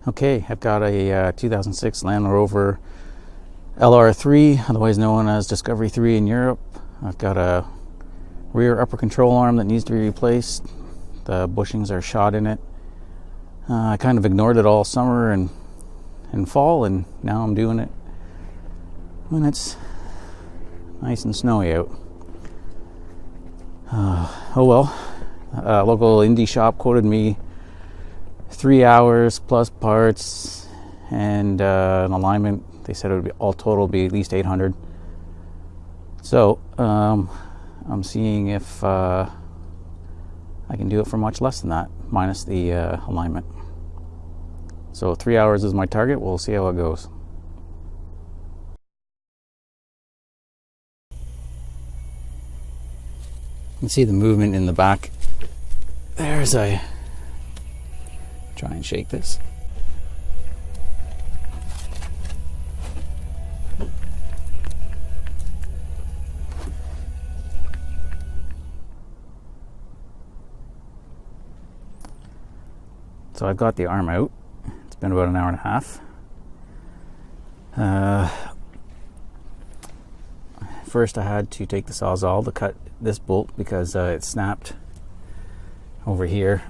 Okay, I've got a 2006 Land Rover LR3, otherwise known as Discovery 3 in Europe. I've got a rear upper control arm that needs to be replaced. The bushings are shot in it. I kind of ignored it all summer and fall, and now I'm doing it when it's nice and snowy out. Oh well. A local indie shop quoted me 3 hours plus parts and an alignment. They said it would be all total be at least 800. So I'm seeing if I can do it for much less than that, minus the alignment. So 3 hours is my target. We'll see how it goes. You can see the movement in the back. There's a try and shake this. So I've got the arm out. It's been about an hour and a half. First I had to take the Sawzall to cut this bolt because it snapped over here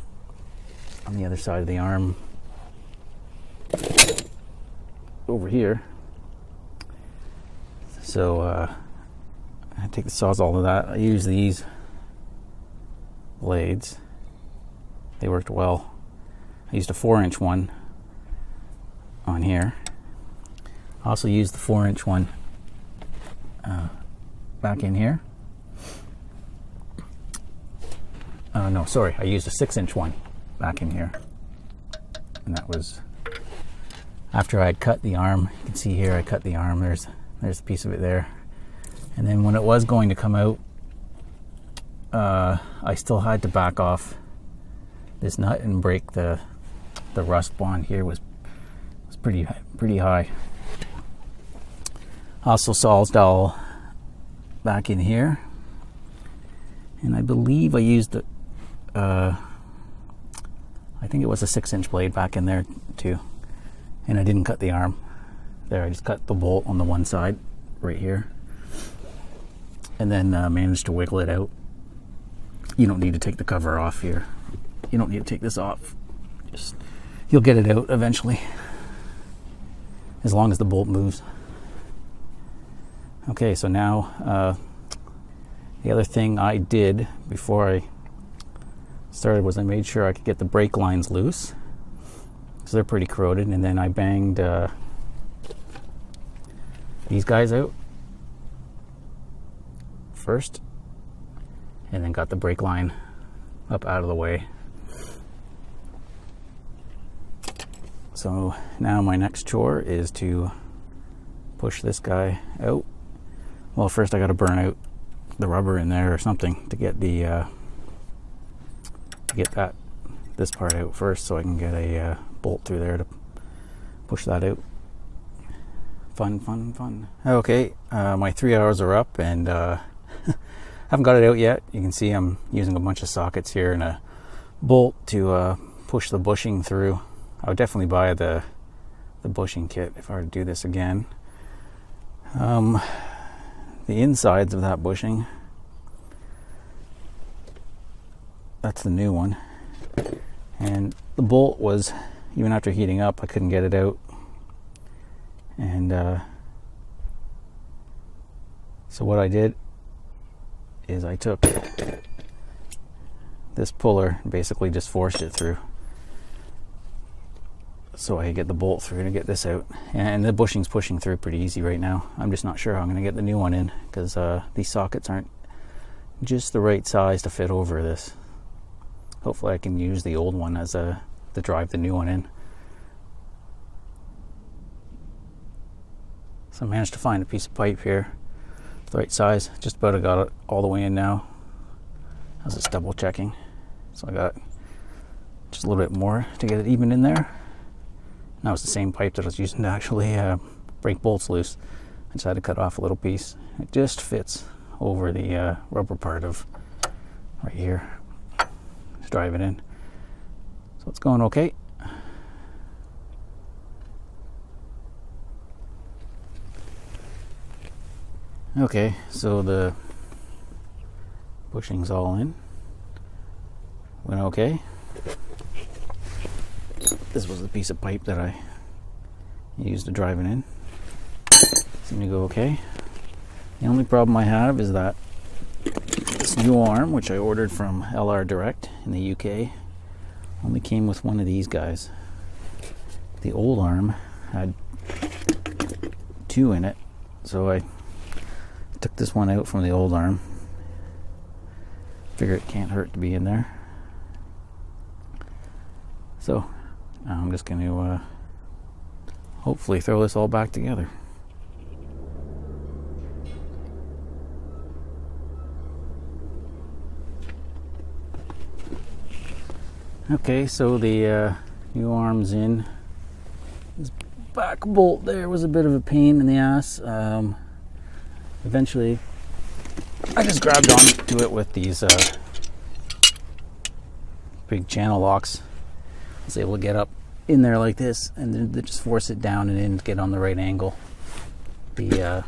on the other side of the arm over here. So I take the Sawzall to that. I use these blades. They worked well. I used a 4-inch one on here. I also used the 4-inch one back in here. No, sorry, I used a 6-inch one back in here. And that was after I had cut the arm. You can see here I cut the arm. There's a piece of it there. And then when it was going to come out, I still had to back off this nut and break the rust bond here was pretty high. Also Sawzall back in here, and I believe I used I think it was a 6-inch blade back in there too, and I didn't cut the arm there. I just cut the bolt on the one side right here, and then managed to wiggle it out. You don't need to take the cover off here. You don't need to take this off. Just you'll get it out eventually, as long as the bolt moves. Okay, so now the other thing I did before I started was I made sure I could get the brake lines loose, because they're pretty corroded, and then I banged these guys out first, and then got the brake line up out of the way. So now my next chore is to push this guy out. Well, first I got to burn out the rubber in there or something to get the this part out first, so I can get a bolt through there to push that out. Fun. Okay, my 3 hours are up, and haven't got it out yet. You can see I'm using a bunch of sockets here and a bolt to push the bushing through. I would definitely buy the bushing kit if I were to do this again. The insides of that bushing, that's the new one, and the bolt was, even after heating up, I couldn't get it out, and so what I did is I took this puller and basically just forced it through so I could get the bolt through to get this out. And the bushing's pushing through pretty easy right now. I'm just not sure how I'm going to get the new one in, because these sockets aren't just the right size to fit over this. Hopefully I can use the old one as to drive the new one in. So I managed to find a piece of pipe here, the right size. Just about got it all the way in now. I was just double checking. So I got just a little bit more to get it even in there. That was the same pipe that I was using to actually break bolts loose. I just had to cut off a little piece. It just fits over the rubber part of right here. Just drive it in. So it's going okay. Okay, so the bushing's all in. Went okay. This was the piece of pipe that I used to drive it in. Seemed to go okay. The only problem I have is that this new arm, which I ordered from LR Direct in the UK, only came with one of these guys. The old arm had two in it, so I took this one out from the old arm. Figure it can't hurt to be in there. So I'm just going to hopefully throw this all back together. Okay, so the new arm's in. This back bolt there was a bit of a pain in the ass. Eventually, I just grabbed onto it with these big channel locks. I was able to get up in there like this and then just force it down and in to get on the right angle. The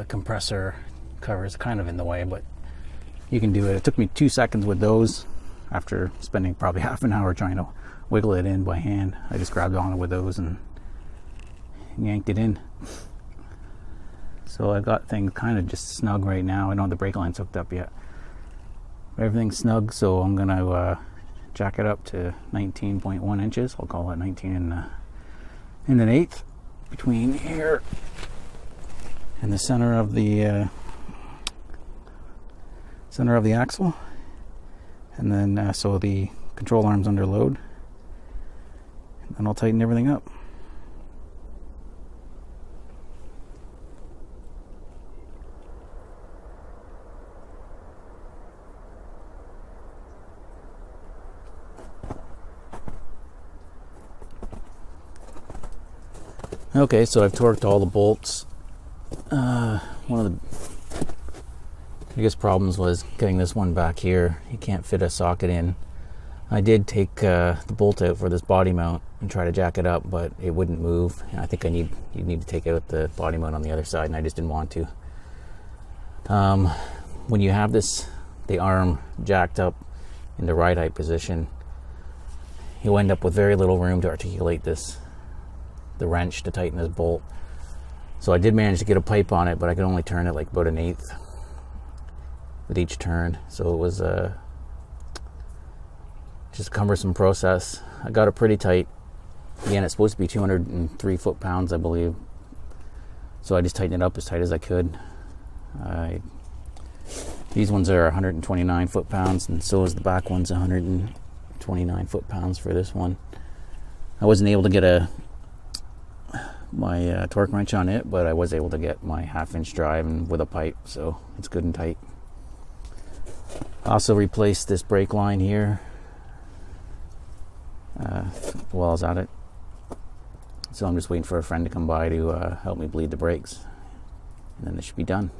compressor cover is kind of in the way, but you can do it. It took me 2 seconds with those after spending probably half an hour trying to wiggle it in by hand. I just grabbed on it with those and yanked it in. So I've got things kind of just snug right now. I don't have the brake lines hooked up yet. Everything's snug, so I'm going to jack it up to 19.1 inches. I'll call it 19 and an eighth between here and the center of the axle. And then so the control arm's under load. And then I'll tighten everything up. Okay, so I've torqued all the bolts. One of the biggest problems was getting this one back here. You can't fit a socket in. I did take the bolt out for this body mount and try to jack it up, but it wouldn't move. I think you need to take out the body mount on the other side, and I just didn't want to. When you have the arm jacked up in the ride height position, you end up with very little room to articulate the wrench to tighten this bolt. So I did manage to get a pipe on it, but I could only turn it like about an eighth with each turn. So it was just a cumbersome process. I got it pretty tight. Again, it's supposed to be 203 foot-pounds, I believe. So I just tightened it up as tight as I could. These ones are 129 foot-pounds, and so is the back one's 129 foot-pounds for this one. I wasn't able to get my torque wrench on it, but I was able to get my 1/2 inch drive and with a pipe, so it's good and tight. I also replaced this brake line here while I was at it, so I'm just waiting for a friend to come by to help me bleed the brakes, and then it should be done.